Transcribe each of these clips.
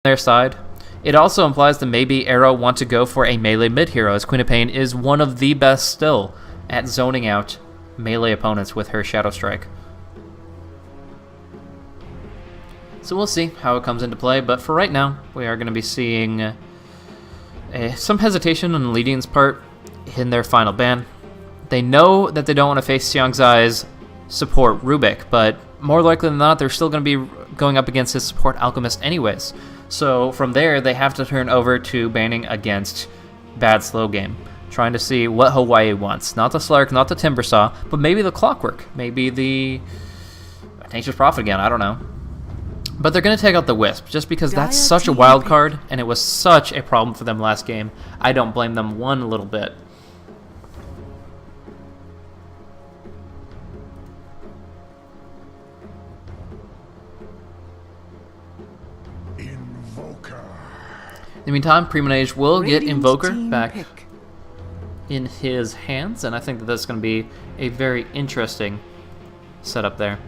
their side. It also implies that maybe Arrow want to go for a melee mid hero, as Queen of Pain is one of the best still at zoning out melee opponents with her Shadow Strike. So we'll see how it comes into play, but for right now, we are going to be seeing some hesitation on Ledion's part in their final ban. They know that they don't want to face Xiangzai's support Rubik, but more likely than not, they're still going to be going up against his support Alchemist anyways. So from there, they have to turn over to banning against Bad Slow Game, trying to see what Hawaii wants. Not the Slark, not the Timbersaw, but maybe the Clockwork, maybe the Nature's Prophet again, I don't know. But they're going to take out the Wisp, just because that's such a wild card, and it was such a problem for them last game. I don't blame them one little bit. In the meantime, Premonage will get Invoker back in his hands, and I think that that's going to be a very interesting setup there.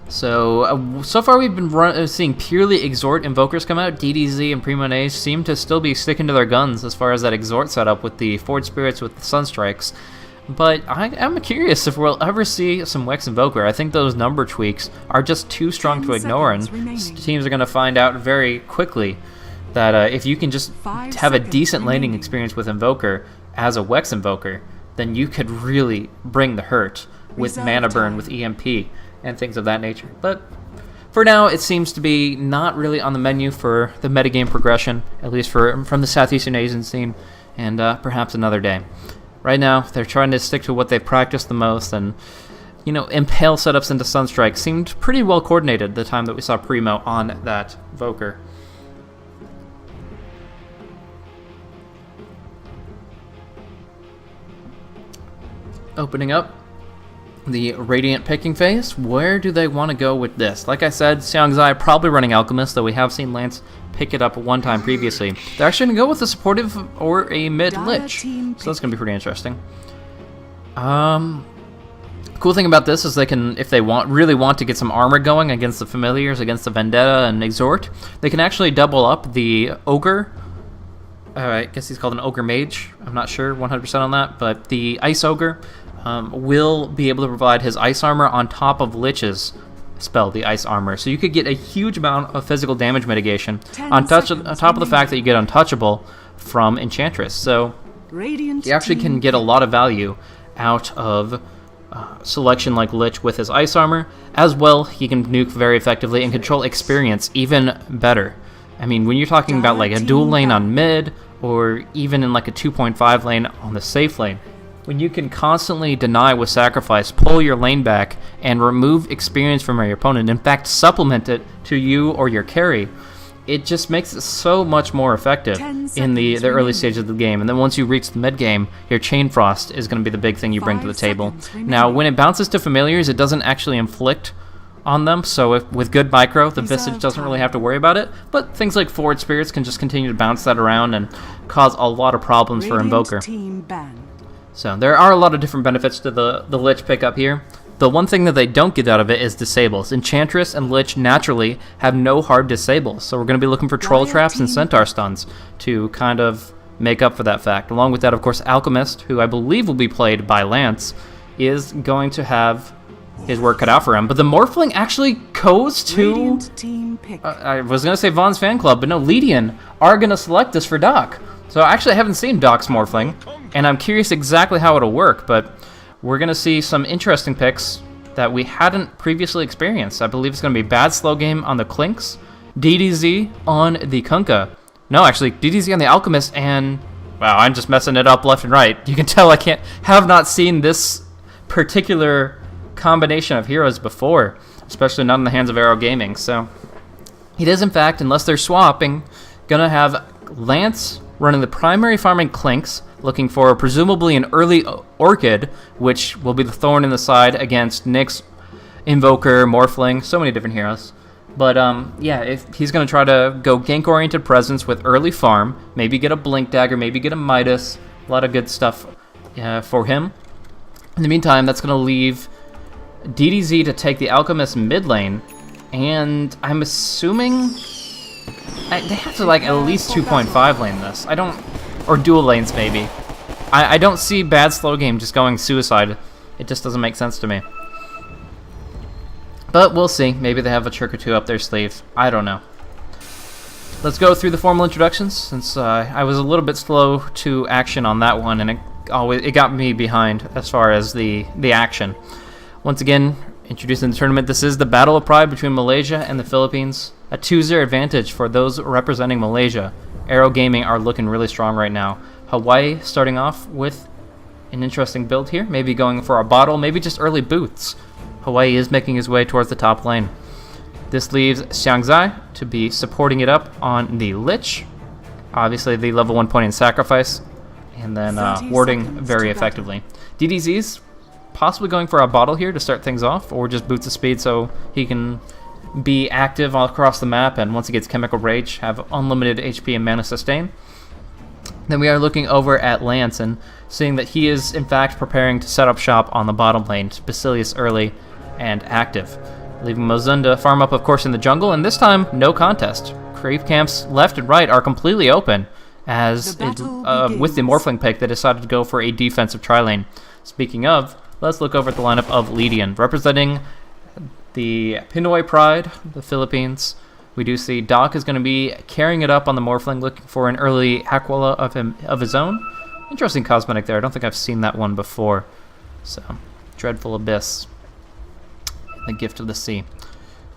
So far we've been seeing purely Exhort Invokers come out. DDZ and Premonage seem to still be sticking to their guns as far as that Exhort setup with the Forward Spirits with the Sunstrikes. But I'm curious if we'll ever see some Wex Invoker. I think those number tweaks are just too strong to ignore, and teams are going to find out very quickly that if you can just have a decent laning experience with Invoker as a Wex Invoker, then you could really bring the hurt with Mana Burn, with EMP, and things of that nature. But for now, it seems to be not really on the menu for the metagame progression, at least from the Southeastern Asian scene, and perhaps another day. Right now, they're trying to stick to what they've practiced the most, and, you know, Impale setups into Sunstrike seemed pretty well coordinated the time that we saw Primo on that Voker. Opening up the Radiant picking phase, where do they want to go with this? Like I said, Xiangzai probably running Alchemist, though we have seen Lance pick it up one time previously. They're actually going to go with a supportive or a mid-lich, so that's going to be pretty interesting. Cool thing about this is they can, if they really want to get some armor going against the Familiars, against the Vendetta and Exhort, they can actually double up the Ogre. I guess he's called an Ogre Mage. I'm not sure 100% on that, but the Ice Ogre will be able to provide his Ice Armor on top of Lich's spell, the Ice Armor. So you could get a huge amount of physical damage mitigation on top of the fact that you get Untouchable from Enchantress. So you actually can get a lot of value out of selection like Lich with his Ice Armor. As well, he can nuke very effectively and control experience even better. I mean, when you're talking about like a dual lane on mid, or even in like a 2.5 lane on the safe lane, when you can constantly deny with sacrifice, pull your lane back, and remove experience from your opponent, in fact supplement it to you or your carry, it just makes it so much more effective in the early stages of the game. And then once you reach the mid game, your Chain Frost is going to be the big thing you bring to the table. Now, when it bounces to Familiars, it doesn't actually inflict on them, so with good micro, the Visage doesn't really have to worry about it, but things like Forward Spirits can just continue to bounce that around and cause a lot of problems for Invoker. So there are a lot of different benefits to the Lich pickup here. The one thing that they don't get out of it is disables. Enchantress and Lich naturally have no hard disables, so we're going to be looking for Troll Traps and Centaur Stuns to kind of make up for that fact. Along with that, of course, Alchemist, who I believe will be played by Lance, is going to have his work cut out for him. But the Morphling actually goes to... I was going to say Vaughn's Fan Club, but no, Ledion are going to select this for Doc. So actually I haven't seen Doc's Morphling, and I'm curious exactly how it'll work, but we're going to see some interesting picks that we hadn't previously experienced. I believe it's going to be Bad Slow Game on the Clinks, DDZ on the Kunkka. No, actually, DDZ on the Alchemist, and... Wow, I'm just messing it up left and right. You can tell I have not seen this particular combination of heroes before, especially not in the hands of Arrow Gaming. So it is, in fact, unless they're swapping, going to have Lance running the primary farming Clinks, looking for presumably an early Orchid, which will be the thorn in the side against Nyx, Invoker, Morphling, so many different heroes. But yeah, if he's going to try to go gank-oriented presence with early farm, maybe get a Blink Dagger, maybe get a Midas, a lot of good stuff for him. In the meantime, that's going to leave DDZ to take the Alchemist mid lane, And I'm assuming they have to like at least 2.5 lane this. I don't, or dual lanes maybe. I don't see bad slow game just going suicide. It just doesn't make sense to me. But we'll see. Maybe they have a trick or two up their sleeve. I don't know. Let's go through the formal introductions, since I was a little bit slow to action on that one, and it got me behind as far as the action. Once again, introducing the tournament, this is the Battle of Pride between Malaysia and the Philippines. A 2-0 advantage for those representing Malaysia. Aero Gaming are looking really strong right now. Hawaii starting off with an interesting build here, maybe going for a bottle, maybe just early boots. Hawaii is making his way towards the top lane. This leaves Xiangzai to be supporting it up on the Lich. Obviously the level 1 point in sacrifice, and then warding very effectively. DDZ's possibly going for a bottle here to start things off, or just boots of speed so he can be active all across the map, and once he gets Chemical Rage, have unlimited HP and mana sustain. Then we are looking over at Lance and seeing that he is in fact preparing to set up shop on the bottom lane, Basilius early and active. Leaving Mozunda farm up, of course, in the jungle, and this time, no contest. Creep camps left and right are completely open, as with the Morphling pick, they decided to go for a defensive tri-lane. Speaking of, let's look over at the lineup of Ledion. Representing the Pinoy Pride, the Philippines, we do see Doc is going to be carrying it up on the Morphling, looking for an early Aquila of his own. Interesting cosmetic there. I don't think I've seen that one before. So, Dreadful Abyss. The Gift of the Sea.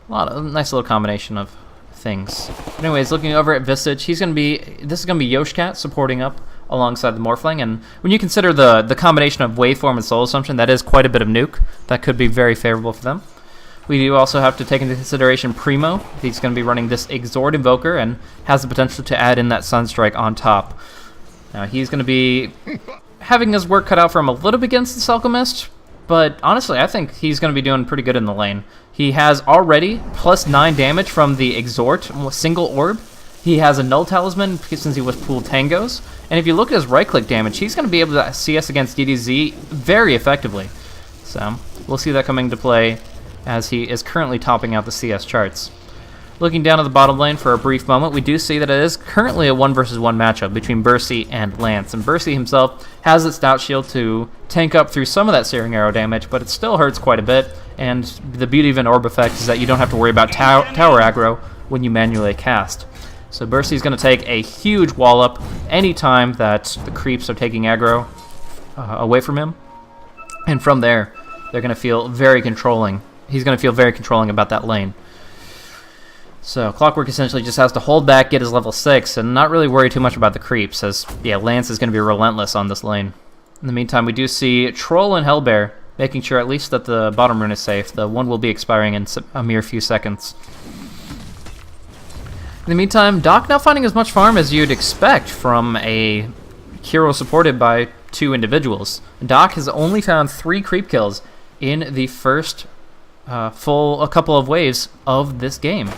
A nice little combination of things. Anyways, looking over at Visage, this is gonna be Yoshcat supporting up alongside the Morphling, and when you consider the combination of Waveform and Soul Assumption, that is quite a bit of nuke. That could be very favorable for them. We do also have to take into consideration Primo. He's going to be running this Exort Invoker and has the potential to add in that Sunstrike on top. Now he's going to be having his work cut out for him a little bit against the Alchemist, but honestly I think he's going to be doing pretty good in the lane. He has already plus 9 damage from the Exort single orb. He has a Null Talisman since he was pooled Tangos, and if you look at his right-click damage, he's going to be able to CS against DDZ very effectively. So we'll see that coming into play as he is currently topping out the CS charts. Looking down at the bottom lane for a brief moment, we do see that it is currently a 1 versus 1 matchup between Bercy and Lance. And Bercy himself has its Stout Shield to tank up through some of that Searing Arrow damage, but it still hurts quite a bit. And the beauty of an Orb effect is that you don't have to worry about tower aggro when you manually cast. So Bercy's going to take a huge wall up anytime that the creeps are taking aggro away from him. And from there, they're going to feel very controlling. He's going to feel very controlling about that lane. So Clockwork essentially just has to hold back, get his level 6, and not really worry too much about the creeps, as yeah, Lance is going to be relentless on this lane. In the meantime, we do see Troll and Hellbear making sure at least that the bottom rune is safe. The one will be expiring in a mere few seconds. In the meantime, Doc now finding as much farm as you'd expect from a hero supported by 2 individuals. Doc has only found 3 creep kills in the first a couple of waves of this game.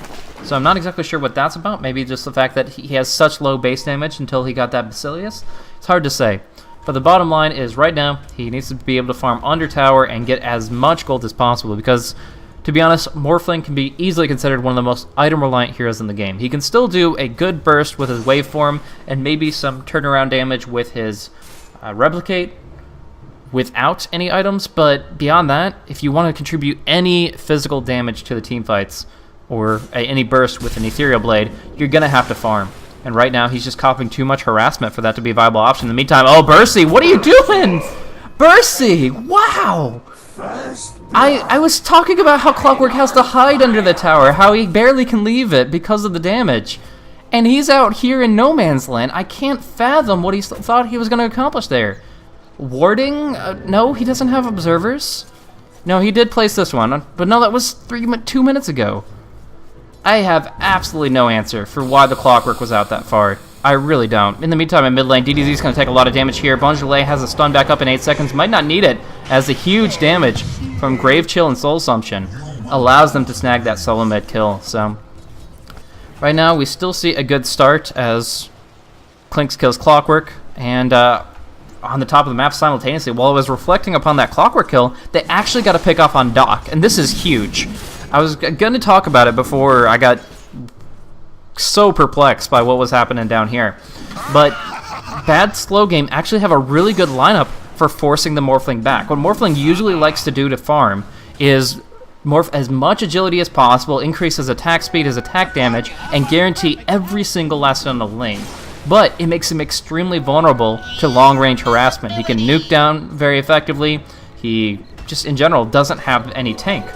So I'm not exactly sure what that's about. Maybe just the fact that he has such low base damage until he got that Basilius. It's hard to say. But the bottom line is right now he needs to be able to farm under tower and get as much gold as possible, because to be honest, Morphling can be easily considered one of the most item-reliant heroes in the game. He can still do a good burst with his waveform and maybe some turnaround damage with his replicate without any items, but beyond that, if you want to contribute any physical damage to the team fights or any burst with an Ethereal Blade, you're going to have to farm. And right now, he's just copying too much harassment for that to be a viable option. In the meantime, oh, Bercy, what are you doing? Bercy, wow! I was talking about how Clockwork has to hide under the tower, how he barely can leave it because of the damage. And he's out here in no man's land. I can't fathom what he thought he was going to accomplish there. Warding? No, he doesn't have observers. No, he did place this one, but no, that was 2 minutes ago. I have absolutely no answer for why the Clockwork was out that far. I really don't. In the meantime, in mid lane, DDZ is going to take a lot of damage here. Bonjourlet has a stun back up in 8 seconds. Might not need it, as the huge damage from Grave Chill and Soul Assumption allows them to snag that solo mid kill. So right now, we still see a good start as Clinks kills Clockwork, and on the top of the map simultaneously, while I was reflecting upon that Clockwork kill, they actually got to pick off on Doc, and this is huge. I was going to talk about it before I got so perplexed by what was happening down here. But bad slow game actually have a really good lineup for forcing the Morphling back. What Morphling usually likes to do to farm is morph as much agility as possible, increase his attack speed, his attack damage, and guarantee every single last on the lane. But it makes him extremely vulnerable to long-range harassment. He can nuke down very effectively. He just, in general, doesn't have any tank,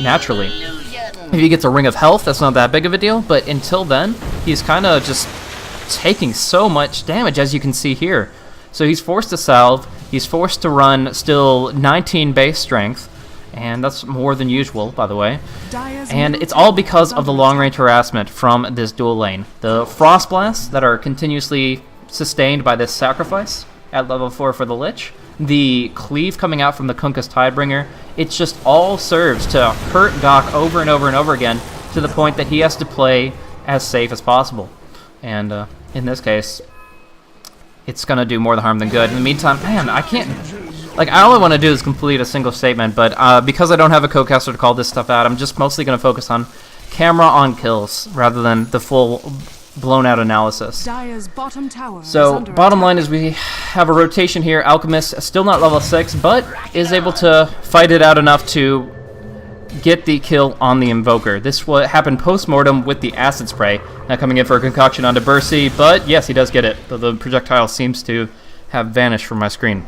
naturally. If he gets a Ring of Health, that's not that big of a deal, but until then, he's kind of just taking so much damage, as you can see here. So he's forced to salve, he's forced to run still 19 base strength, and that's more than usual, by the way. And it's all because of the long-range harassment from this dual lane. The Frost Blasts that are continuously sustained by this sacrifice at level 4 for the Lich, the cleave coming out from the Kunkka's Tidebringer, it just all serves to hurt Doc over and over and over again to the point that he has to play as safe as possible. And in this case, it's going to do more harm than good. In the meantime, man, I can't... Like, I only want to do is complete a single statement, but because I don't have a co-caster to call this stuff out, I'm just mostly going to focus on camera on kills rather than the full blown-out analysis. So, bottom line is we have a rotation here. Alchemist, still not level 6, but is able to fight it out enough to get the kill on the Invoker. This happened post-mortem with the Acid Spray. Now coming in for a concoction onto Bursey, but yes, he does get it. The projectile seems to have vanished from my screen.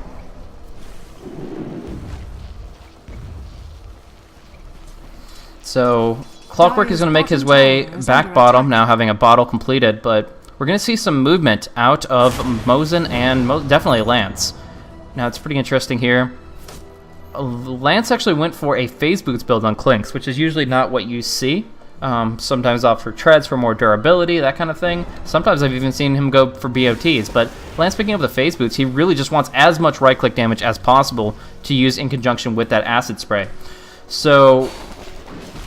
So, Clockwork is going to make his way back bottom, now having a bottle completed, but we're going to see some movement out of Mosin and definitely Lance. Now, it's pretty interesting here. Lance actually went for a Phase Boots build on Clinks, which is usually not what you see. Sometimes opt for treads for more durability, that kind of thing. Sometimes I've even seen him go for BOTs, but Lance picking up the Phase Boots, he really just wants as much right-click damage as possible to use in conjunction with that Acid Spray. So...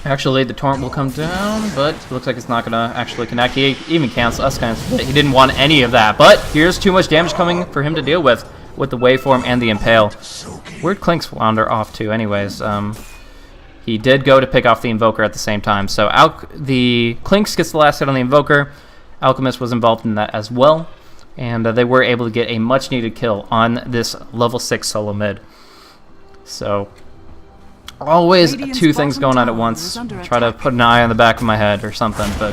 Actually, the Torrent will come down, but it looks like it's not going to actually connect. He even cancels us kind of. He didn't want any of that, but here's too much damage coming for him to deal with the Waveform and the Impale. Where'd Clinks wander off to anyways? He did go to pick off the Invoker at the same time. So the Clinks gets the last hit on the Invoker. Alchemist was involved in that as well, and they were able to get a much-needed kill on this level 6 solo mid. So... always two things going on at once. Try to put an eye on the back of my head or something, but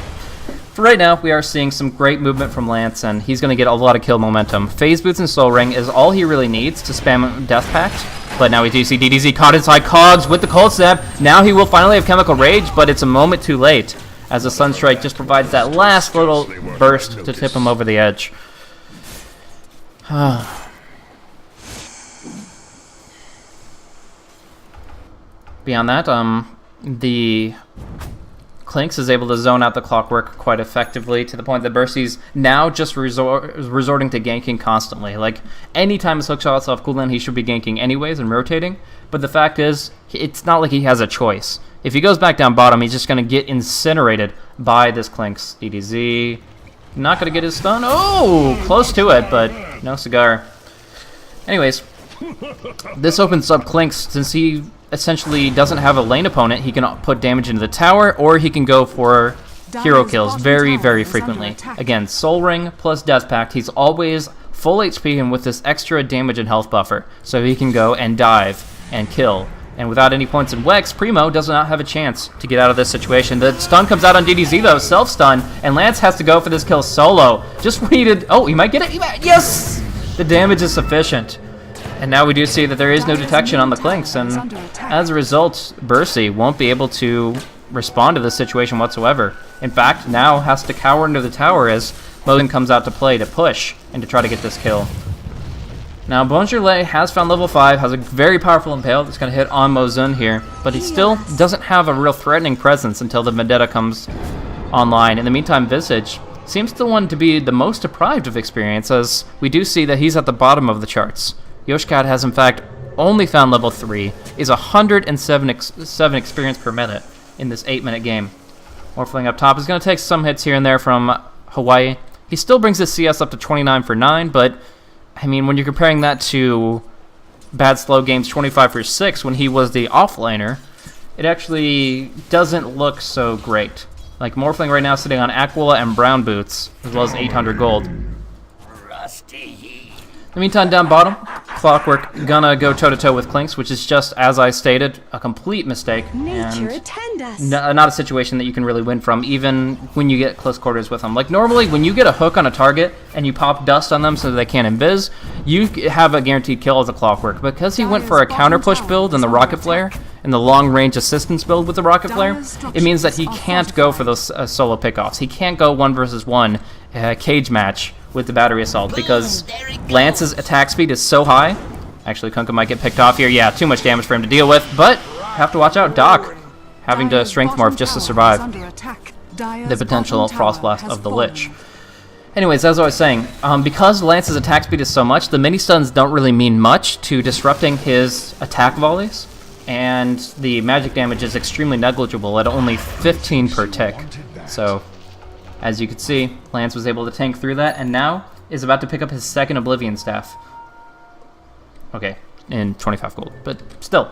for right now, we are seeing some great movement from Lance, and he's going to get a lot of kill momentum. Phase Boots and Soul Ring is all he really needs to spam Death Pact, but now we do see DDZ caught inside Cogs with the Cold Snap. Now he will finally have Chemical Rage, but it's a moment too late, as the Sunstrike just provides that last little burst to tip him over the edge. Beyond that, the Clinks is able to zone out the Clockwork quite effectively to the point that Bursey's now just resorting to ganking constantly. Like, anytime his hookshot's off cooldown, he should be ganking anyways and rotating. But the fact is, it's not like he has a choice. If he goes back down bottom, he's just going to get incinerated by this Clinks. DDZ, not going to get his stun. Oh, close to it, but no cigar. Anyways, this opens up Clinks since he essentially doesn't have a lane opponent. He can put damage into the tower, or he can go for hero kills very, very frequently. Again, Soul Ring plus Death Pact, he's always full HP and with this extra damage and health buffer, so he can go and dive and kill. And without any points in Wex, Primo does not have a chance to get out of this situation. The stun comes out on DDZ though, self-stun, and Lance has to go for this kill solo. Just when he did... oh, he might get it! Yes! The damage is sufficient. And now we do see that there is no detection on the Clinks, and as a result, Bursey won't be able to respond to this situation whatsoever. In fact, now has to cower into the tower as Mosin comes out to play to push and to try to get this kill. Now, Bonjourlet has found level 5, has a very powerful Impale that's going to hit on Mosin here, but he still doesn't have a real threatening presence until the Vendetta comes online. In the meantime, Visage seems the one to be the most deprived of experience, as we do see that he's at the bottom of the charts. Yoshkat has in fact only found level 3, is 107 experience per minute in this 8-minute game. Morphling up top is going to take some hits here and there from Hawaii. He still brings his CS up to 29 for 9, but I mean, when you're comparing that to Bad Slow Game's 25 for 6 when he was the offlaner, it actually doesn't look so great. Like, Morphling right now sitting on Aquila and Brown Boots, as well as 800 gold. In the meantime, down bottom, Clockwork gonna go toe-to-toe with Clinks, which is just, as I stated, a complete mistake. Nature attend us. Not a situation that you can really win from, even when you get close quarters with them. Like, normally, when you get a hook on a target and you pop dust on them so that they can't invis, you have a guaranteed kill as a Clockwork. Because he went for a counter-push build in the Rocket Flare, and the long-range assistance build with the Rocket Flare, it means that he can't go for those solo pickoffs. He can't go 1v1 cage match with the Battery Assault, because Lance's attack speed is so high. Actually, Kunkka might get picked off here. Yeah, too much damage for him to deal with, but have to watch out. Doc having to Strength Morph just to survive the potential Frost Blast of the Lich. Anyways, as I was saying, because Lance's attack speed is so much, the mini-stuns don't really mean much to disrupting his attack volleys, and the magic damage is extremely negligible at only 15 per tick. So, as you can see, Lance was able to tank through that, and now is about to pick up his second Oblivion Staff. Okay, in 25 gold, but still.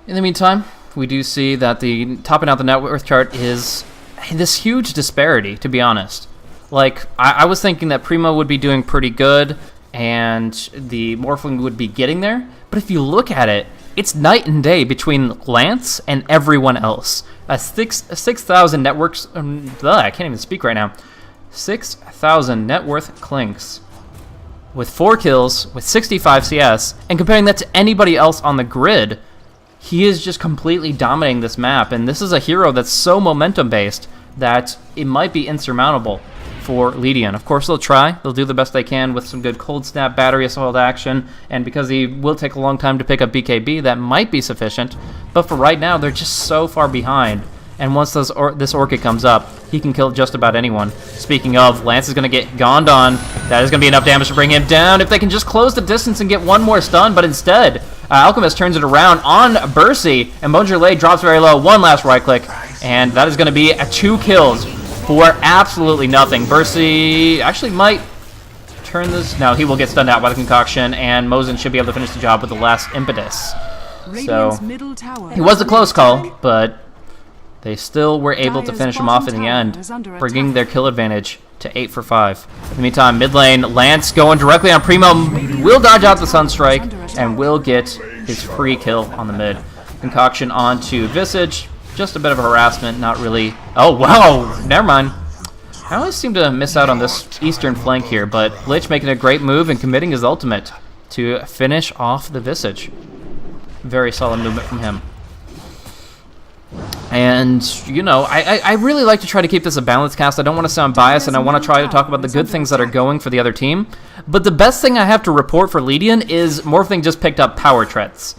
In the meantime, we do see that the topping out the net worth chart is this huge disparity, to be honest. Like, I was thinking that Primo would be doing pretty good, and the Morphling would be getting there, but if you look at it, it's night and day between Lance and everyone else. 6,000 networks. I can't even speak right now. 6,000 net worth Clinks with 4 kills, with 65 CS, and comparing that to anybody else on the grid, he is just completely dominating this map. And this is a hero that's so momentum based that it might be insurmountable for Ledion. Of course, they'll try. They'll do the best they can with some good cold snap battery assault action, and because he will take a long time to pick up BKB, that might be sufficient. But for right now, they're just so far behind. And once this Orchid comes up, he can kill just about anyone. Speaking of, Lance is going to get gonned on. That is going to be enough damage to bring him down if they can just close the distance and get one more stun, but instead, Alchemist turns it around on Bercy, and Bonjourlet drops very low. One last right click, and that is going to be 2 kills for absolutely nothing. Bercy actually might turn this. No, he will get stunned out by the concoction, and Mosin should be able to finish the job with the last impetus. So, it was a close call, but they still were able to finish him off in the end, bringing their kill advantage to 8 for 5. In the meantime, mid lane, Lance going directly on Primo, will dodge out the Sunstrike, and will get his free kill on the mid. Concoction onto Visage, just a bit of a harassment, not really. Oh, wow, never mind. I always seem to miss out on this eastern flank here, but Lich making a great move and committing his ultimate to finish off the Visage. Very solid movement from him. And, you know, I really like to try to keep this a balanced cast. I don't want to sound biased, and I want to try to talk about the good things that are going for the other team. But the best thing I have to report for Ledion is Morphling just picked up Power Treads.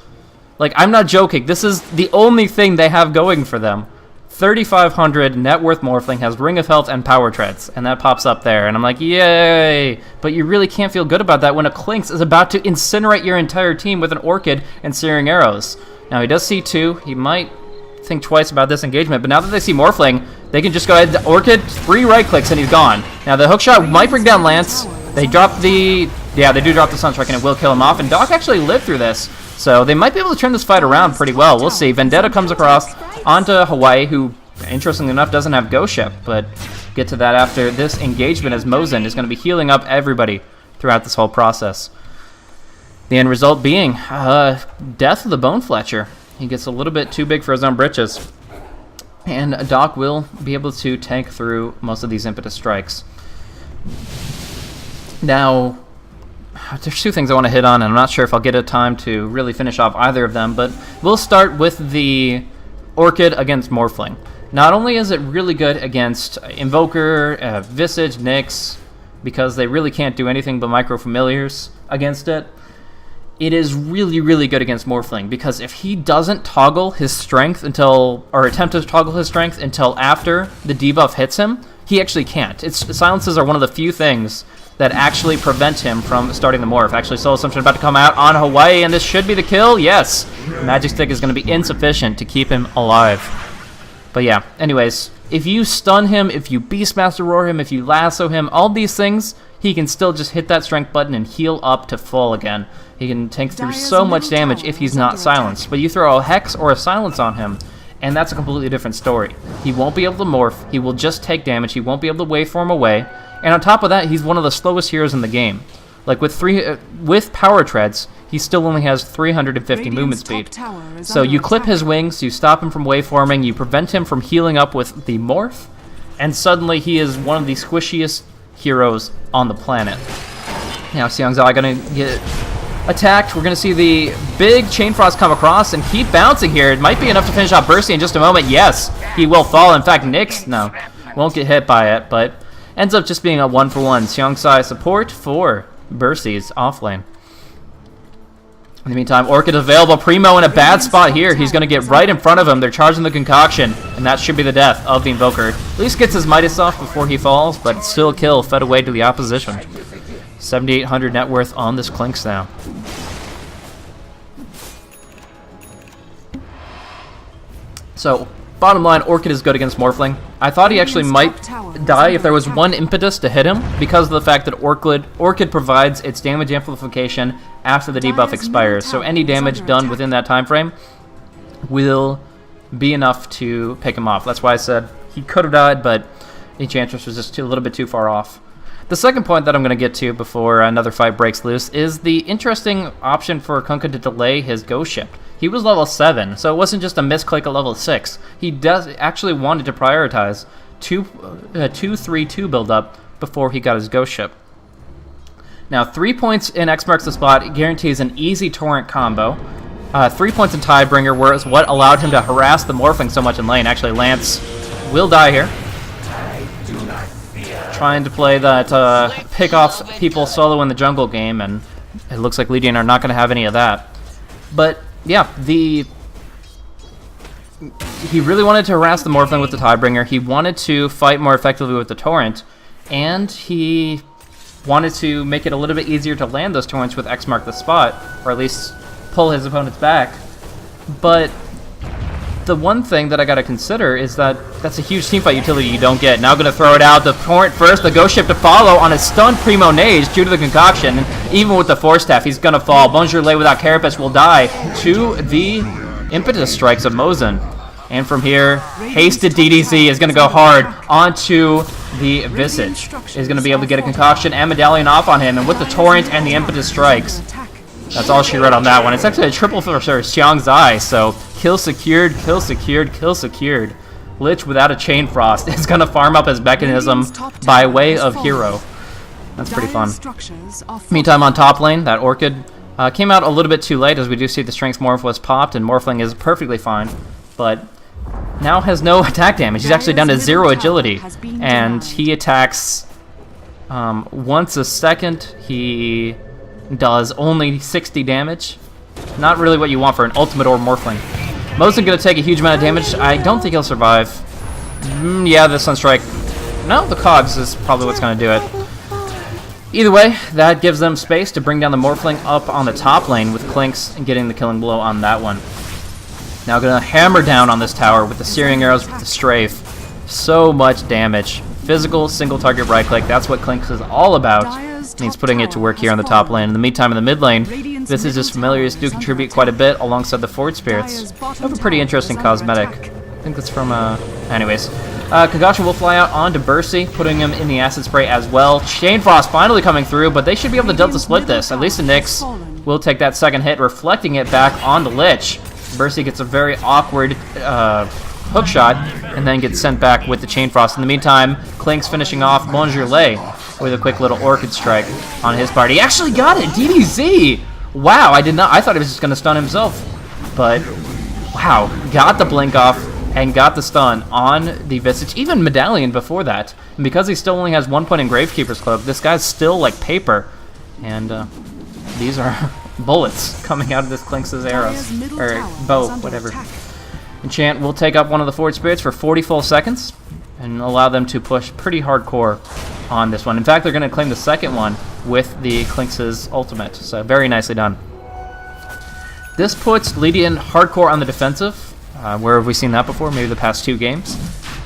Like, I'm not joking. This is the only thing they have going for them. 3,500 net worth Morphling has Ring of Health and Power Treads, and that pops up there. And I'm like, yay! But you really can't feel good about that when a Clinks is about to incinerate your entire team with an Orchid and Searing Arrows. Now, he does see 2. He might think twice about this engagement, but now that they see Morphling, they can just go ahead. Orchid, 3 right clicks, and he's gone. Now, the hookshot might bring down Lance. They drop the... Yeah, they do drop the Sunstrike, and it will kill him off. And Doc actually lived through this, so they might be able to turn this fight around pretty well. We'll see. Vendetta comes across onto Hawaii, who, interestingly enough, doesn't have Ghost Ship, but get to that after this engagement, as Mosin is going to be healing up everybody throughout this whole process. The end result being death of the Bone Fletcher. He gets a little bit too big for his own britches. And Doc will be able to tank through most of these impetus strikes. Now, there's 2 things I want to hit on, and I'm not sure if I'll get a time to really finish off either of them, but we'll start with the Orchid against Morphling. Not only is it really good against Invoker, Visage, Nyx, because they really can't do anything but micro familiars against it, it is really, really good against Morphling, because if he doesn't toggle his strength until, or attempt to toggle his strength until after the debuff hits him, he actually can't. Silences are one of the few things that actually prevent him from starting the morph. Actually, Soul Assumption about to come out on Hawaii, and this should be the kill. Yes! Magic Stick is going to be insufficient to keep him alive. But yeah, anyways, if you stun him, if you Beastmaster Roar him, if you lasso him, all these things, he can still just hit that strength button and heal up to full again. He can tank through so much damage if he's not silenced. But you throw a Hex or a Silence on him, and that's a completely different story. He won't be able to morph, he will just take damage, he won't be able to waveform away, and on top of that, he's one of the slowest heroes in the game. Like with Power Treads, he still only has 350 movement speed. So you clip his wings, you stop him from waveforming, you prevent him from healing up with the morph, and suddenly he is one of the squishiest heroes on the planet. Now Xiangzai gonna get attacked. We're gonna see the big Chain Frost come across and keep bouncing here. It might be enough to finish off Bursty in just a moment. Yes, he will fall. In fact, Nyx, no, won't get hit by it, but ends up just being a 1-for-1. Xiangzai support for Bursty's offlane. In the meantime, Orchid available. Primo in a bad spot here. He's going to get right in front of him. They're charging the concoction, and that should be the death of the Invoker. At least gets his Midas off before he falls, but still a kill fed away to the opposition. 7,800 net worth on this Clinks now. So, bottom line, Orchid is good against Morphling. I thought he actually might die if there was one impetus to hit him, because of the fact that Orchid provides its damage amplification after the debuff expires. So any damage done within that time frame will be enough to pick him off. That's why I said he could have died, but Enchantress was just a little bit too far off. The second point that I'm going to get to before another fight breaks loose is the interesting option for Kunkka to delay his Ghost Ship. He was level 7, so it wasn't just a misclick at level 6. He actually wanted to prioritize 2-3-2 build-up before he got his Ghost Ship. Now, 3 points in X marks the spot guarantees an easy Torrent combo. 3 points in Tidebringer was what allowed him to harass the Morphling so much in lane. Actually, Lance will die here. Trying to play that pick off people solo in the jungle game, and it looks like Ledion are not going to have any of that. But yeah, he really wanted to harass the Morphling with the Tidebringer. He wanted to fight more effectively with the Torrent, and he wanted to make it a little bit easier to land those Torrents with X mark the spot, or at least pull his opponents back. But the one thing that I got to consider is that that's a huge teamfight utility you don't get. Now going to throw it out. The Torrent first, the Ghost Ship to follow on a stunned Primo Nage due to the concoction. And even with the Force Staff, he's going to fall. Bonjourlay without Carapace will die to the Impetus Strikes of Mosin. And from here, Hasted DDZ is going to go hard onto the Visage. He's going to be able to get a concoction and Medallion off on him. And with the Torrent and the Impetus Strikes, that's all she wrote on that one. It's actually a triple for Xiangzai, so kill secured, kill secured, kill secured. Lich without a Chain Frost is going to farm up his mechanism by way of hero. That's pretty fun. Meantime, on top lane, that Orchid came out a little bit too late, as we do see the Strength Morph was popped, and Morphling is perfectly fine, but now has no attack damage. He's actually down to 0 agility, and he attacks once a second. He does only 60 damage. Not really what you want for an Ultimate or Morphling. Mosin going to take a huge amount of damage. I don't think he'll survive. Yeah, the Sunstrike. No, the Cogs is probably what's going to do it. Either way, that gives them space to bring down the Morphling up on the top lane with Clinks and getting the killing blow on that one. Now going to hammer down on this tower with the Searing Arrows with the Strafe. So much damage. Physical, single target right click. That's what Clinks is all about. And he's putting it to work here on the top lane. In the meantime, in the mid lane, Visige's Familiars do contribute quite a bit alongside the Forward Spirits. They have a pretty interesting cosmetic. I think that's from, anyways. Concoction will fly out onto Bursty, putting him in the Acid Spray as well. Chain Frost finally coming through, but they should be able to Delta Split this. At least the Nyx will take that second hit, reflecting it back on the Lich. Bursty gets a very awkward hook shot, and then gets sent back with the Chain Frost. In the meantime, Clinks finishing off Bonjourlay with a quick little Orchid Strike on his part. He actually got it! DDZ! Wow, I thought he was just going to stun himself. But, wow, got the blink off and got the stun on the Visage. Even Medallion before that. And because he still only has 1 point in Gravekeeper's Cloak, this guy's still like paper. And these are bullets coming out of this Clinks' arrows. Or bow, whatever. Enchant will take up one of the Forward Spirits for 40 full seconds and allow them to push pretty hardcore on this one. In fact, they're going to claim the second one with the Clinks' ultimate. So very nicely done. This puts Ledion hardcore on the defensive. Where have we seen that before? Maybe the past 2 games.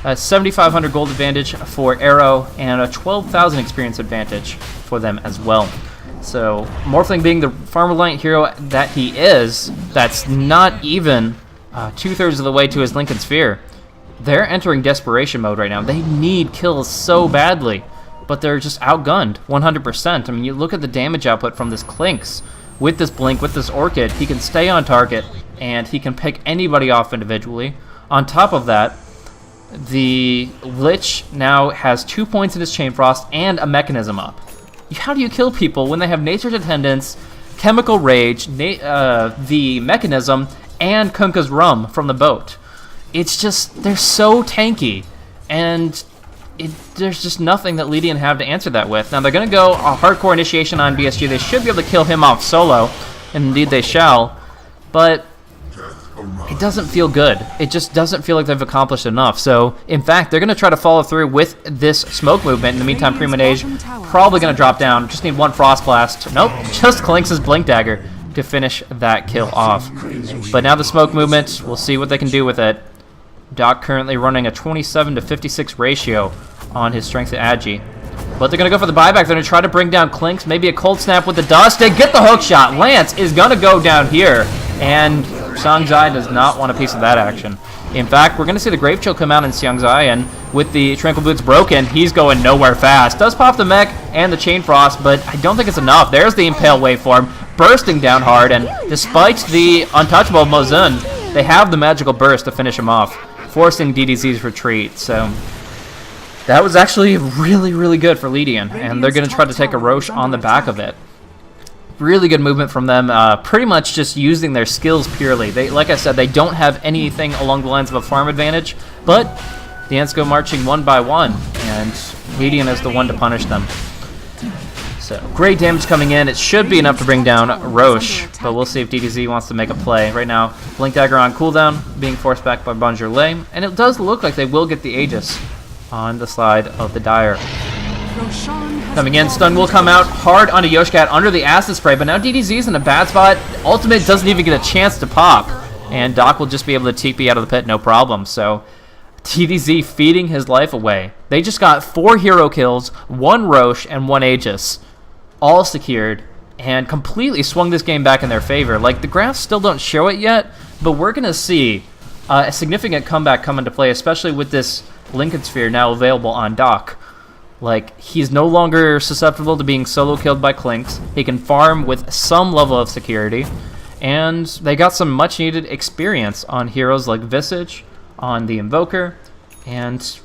7,500 gold advantage for Arrow and a 12,000 experience advantage for them as well. So, Morphling being the farm-reliant hero that he is, that's not even 2/3 of the way to his Lincoln Sphere. They're entering desperation mode right now. They need kills so badly, but they're just outgunned 100%. I mean, you look at the damage output from this Clinks. With this Blink, with this Orchid, he can stay on target, and he can pick anybody off individually. On top of that, the Lich now has 2 points in his Chain Frost and a Mechanism up. How do you kill people when they have Nature's Attendance, Chemical Rage, the Mechanism, and Kunkka's Rum from the boat? It's just, they're so tanky, and there's just nothing that Ledion have to answer that with. Now, they're going to go a hardcore initiation on BSG. They should be able to kill him off solo, and indeed they shall, but it doesn't feel good. It just doesn't feel like they've accomplished enough. So, in fact, they're going to try to follow through with this smoke movement. In the meantime, Primonage probably going to drop down. Just need one Frost Blast. Nope, just Clinks' Blink Dagger to finish that kill off. But now the smoke movement, we'll see what they can do with it. Doc currently running a 27 to 56 ratio on his strength to Agi. But they're going to go for the buyback. They're going to try to bring down Clinks. Maybe a cold snap with the dust. They get the hook shot. Lance is going to go down here. And Xiangzai does not want a piece of that action. In fact, we're going to see the Grave Chill come out in Xiangzai. And with the Tranquil Boots broken, he's going nowhere fast. Does pop the mech and the Chain Frost, but I don't think it's enough. There's the Impale waveform bursting down hard. And despite the untouchable Mozun, they have the magical burst to finish him off, forcing DDZ's retreat. So that was actually really, really good for Ledion, and they're going to try to take a Roche on the back of it. Really good movement from them, pretty much just using their skills purely. They, like I said, they don't have anything along the lines of a farm advantage, but the Ants go marching one by one, and Ledion is the one to punish them. So, great damage coming in. It should be enough to bring down Roche, but we'll see if DDZ wants to make a play. Right now, Blink Dagger on cooldown, being forced back by Bonjourlais, and it does look like they will get the Aegis on the side of the Dire. Coming in, stun will come out hard onto Yoshcat under the Acid Spray, but now DDZ's in a bad spot. Ultimate doesn't even get a chance to pop, and Doc will just be able to TP out of the pit, no problem. So DDZ feeding his life away. They just got 4 hero kills, 1 Roche, and 1 Aegis, all secured, and completely swung this game back in their favor. Like, the graphs still don't show it yet, but we're going to see a significant comeback come into play, especially with this Lincoln Sphere now available on Doc. Like, he's no longer susceptible to being solo killed by Clinks. He can farm with some level of security, and they got some much needed experience on heroes like Visage, on the Invoker, and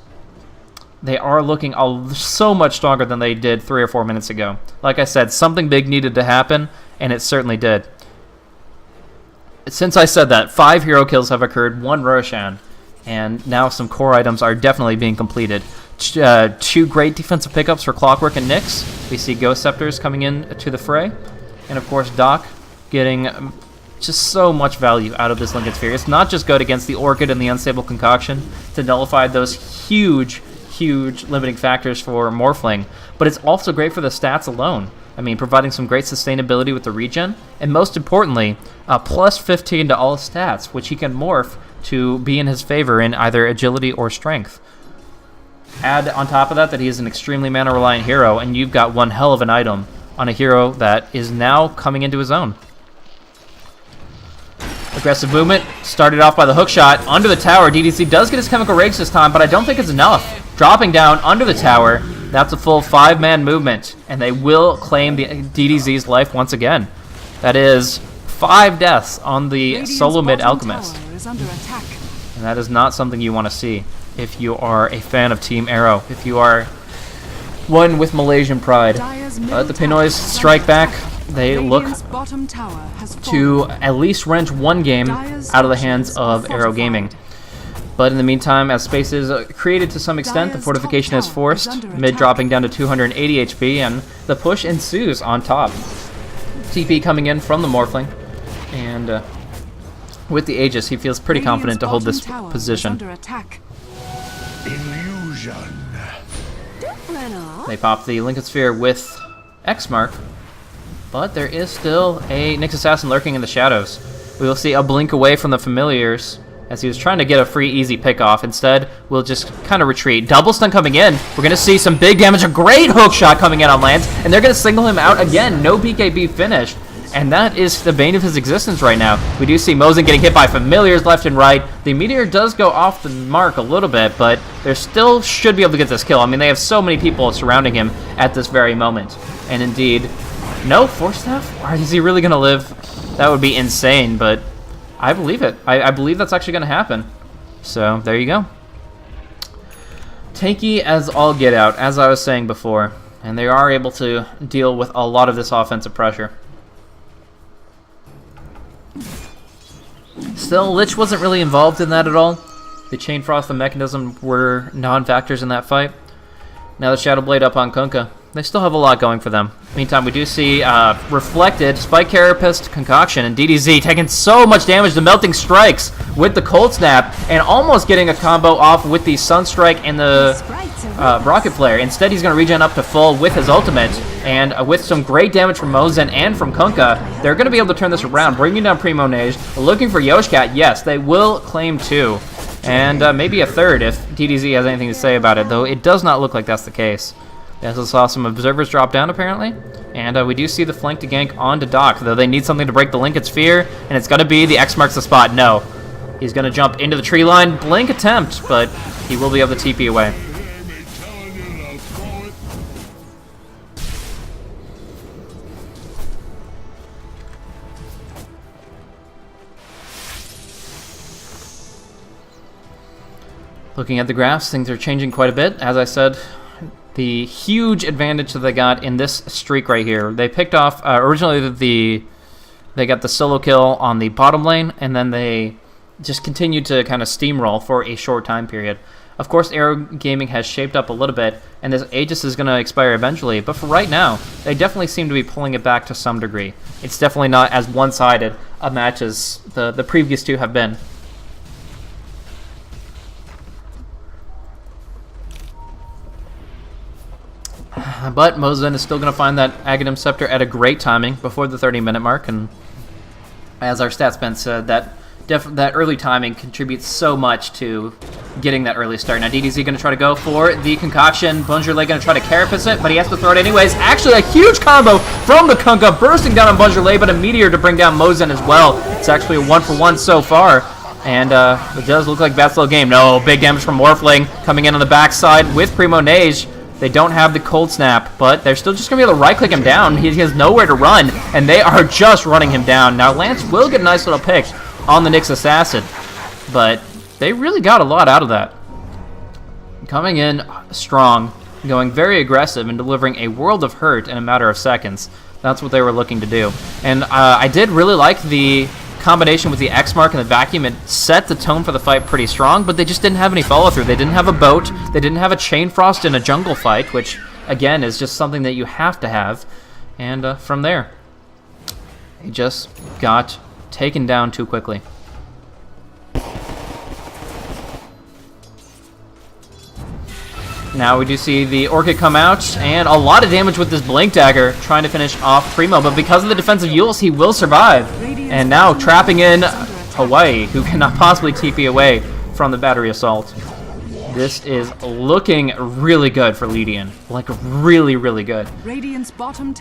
they are looking so much stronger than they did 3 or 4 minutes ago. Like I said, something big needed to happen, and it certainly did. Since I said that, 5 hero kills have occurred, 1 Roshan, and now some core items are definitely being completed. 2 great defensive pickups for Clockwork and Nyx. We see Ghost Scepters coming in to the fray, and of course Doc getting just so much value out of this Lincoln Sphere. It's not just good against the Orchid and the Unstable Concoction to nullify those huge limiting factors for Morphling, but it's also great for the stats alone. I mean, providing some great sustainability with the regen, and most importantly, plus 15 to all stats, which he can morph to be in his favor in either agility or strength. Add on top of that he is an extremely mana-reliant hero, and you've got one hell of an item on a hero that is now coming into his own. Aggressive movement, started off by the hook shot under the tower. DDZ does get his Chemical Rage this time, but I don't think it's enough. Dropping down under the tower, that's a full 5-man movement, and they will claim the DDZ's life once again. That is 5 deaths on the solo mid Alchemist. And that is not something you want to see if you are a fan of Team Arrow, if you are one with Malaysian pride. The Pinoys strike back. They look to at least wrench 1 game out of the hands of Arrow Gaming. But in the meantime, as space is created to some extent, the fortification is forced, mid dropping down to 280 HP, and the push ensues on top. TP coming in from the Morphling, and with the Aegis, he feels pretty confident to hold this position. Illusion. They pop the Lincoln Sphere with X Mark, but there is still a Nyx Assassin lurking in the shadows. We will see a blink away from the Familiars, as he was trying to get a free, easy pick off. Instead, we'll just kind of retreat. Double stun coming in. We're going to see some big damage. A great hook shot coming in on Lance, and they're going to single him out again. No BKB finished. And that is the bane of his existence right now. We do see Mosin getting hit by familiars left and right. The meteor does go off the mark a little bit, but they still should be able to get this kill. I mean, they have so many people surrounding him at this very moment. And indeed, no Force Staff? Or is he really going to live? That would be insane, but I believe it. I believe that's actually going to happen. So, there you go. Tanky as all get out, as I was saying before. And they are able to deal with a lot of this offensive pressure. Still, Lich wasn't really involved in that at all. The Chain Frost and Mechanism were non-factors in that fight. Now the Shadow Blade up on Kunkka. They still have a lot going for them. Meantime, we do see Reflected, Spike Carapace, Concoction, and DDZ taking so much damage to Melting Strikes with the Cold Snap, and almost getting a combo off with the Sunstrike and the Rocket Flare. Instead, he's going to regen up to full with his ultimate, and with some great damage from Mosin and from Kunkka, they're going to be able to turn this around, bringing down Primo Nage, looking for Yoshcat. Yes, they will claim 2, and maybe a 3rd if DDZ has anything to say about it, though it does not look like that's the case. We also saw some observers drop down, apparently. And we do see the flank to gank onto Doc, though they need something to break the Linken's fear, and it's going to be the X marks the spot. No. He's going to jump into the tree line. Blink attempt, but he will be able to TP away. Looking at the graphs, things are changing quite a bit. As I said, the huge advantage that they got in this streak right here. They picked off, originally they got the solo kill on the bottom lane, and then they just continued to kind of steamroll for a short time period. Of course, Aero Gaming has shaped up a little bit, and this Aegis is going to expire eventually, but for right now, they definitely seem to be pulling it back to some degree. It's definitely not as one-sided a match as the previous two have been. But Mosin is still going to find that Aghanim Scepter at a great timing before the 30-minute mark, and as our stats Ben said, that early timing contributes so much to getting that early start. Now DDZ going to try to go for the Concoction. Bungerley going to try to Carapace it, but he has to throw it anyways. Actually, a huge combo from the Kunkka, bursting down on Bungerley, but a Meteor to bring down Mosin as well. It's actually a 1-for-1 so far. And it does look like Bat's little game. No, big damage from Morphling coming in on the backside with Primo Nage. They don't have the Cold Snap, but they're still just going to be able to right-click him down. He has nowhere to run, and they are just running him down. Now, Lance will get a nice little pick on the Nyx Assassin, but they really got a lot out of that. Coming in strong, going very aggressive, and delivering a world of hurt in a matter of seconds. That's what they were looking to do. And I did really like the combination with the X mark and the vacuum. It set the tone for the fight pretty strong, but they just didn't have any follow-through. They didn't have a boat. They didn't have a Chain Frost in a jungle fight, which, again, is just something that you have to have. And from there, they just got taken down too quickly. Now we do see the Orchid come out, and a lot of damage with this Blink Dagger, trying to finish off Primo, but because of the defensive Euls, he will survive. And now trapping in Hawaii, who cannot possibly TP away from the Battery Assault. This is looking really good for Ledion. Like, really, really good. Radiant's bottom